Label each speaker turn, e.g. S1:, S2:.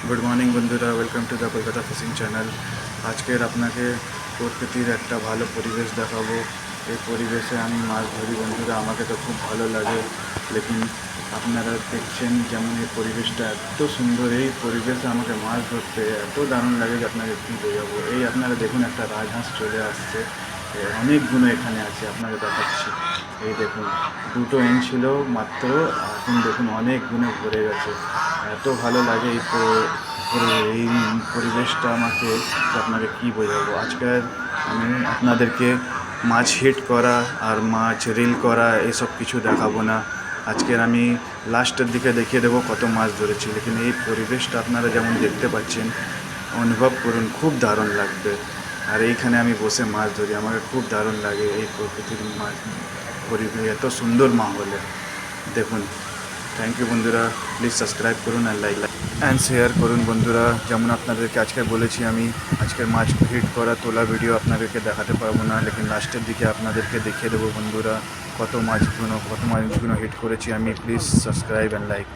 S1: Good morning বন্ধুরা, welcome to the Kolkata fishing channel. আজকের আপনাকে প্রকৃতির একটা ভালো পরিবেশ দেখাবো। এই পরিবেশে আমি মাছ ধরি বন্ধুরা, আমাকে তো খুব ভালো লাগে। লেকিন আপনারা দেখছেন যেমন এই পরিবেশটা এত সুন্দর, এই পরিবেশে আমাকে মাছ ধরতে এত দারুণ লাগে যে আপনাকে কী বোঝাবো। এই আপনারা দেখুন, একটা রাজহাঁস চলে আসছে। অনেকগুলো এখানে আছে, আপনাকে দেখাচ্ছি। এই দেখুন, দুটো ছিল মাত্র, এখন দেখুন অনেক গুণে ভরে গেছে। এত ভালো লাগে এই পরিবেশটা আমাকে, যে আপনাকে কী বোঝাবো। আজকের আমি আপনাদেরকে মাছ হিট করা আর মাছ রিল করা এসব কিছু দেখাবো না। আজকের আমি লাস্টের দিকে দেখিয়ে দেবো কত মাছ ধরেছি। লেকিন এই পরিবেশটা আপনারা যেমন দেখতে পাচ্ছেন, অনুভব করুন, খুব দারুণ লাগবে। আর এইখানে আমি বসে মাছ ধরি, আমাকে খুব দারুণ লাগে এই প্রকৃতির মাছ পরিবেশ, এত সুন্দর মাহলে। দেখুন, থ্যাংক ইউ বন্ধুরা। প্লিজ সাবস্ক্রাইব করুন আর লাইক অ্যান্ড শেয়ার করুন বন্ধুরা। যেমন আপনাদেরকে আজকে বলেছি, আমি আজকের মাছ হিট করা তোলা ভিডিও আপনাদেরকে দেখাতে পারবো না, লেকিন লাস্টের দিকে আপনাদেরকে দেখিয়ে দেবো বন্ধুরা কত মাছগুলো হিট করেছি আমি। Please subscribe and like.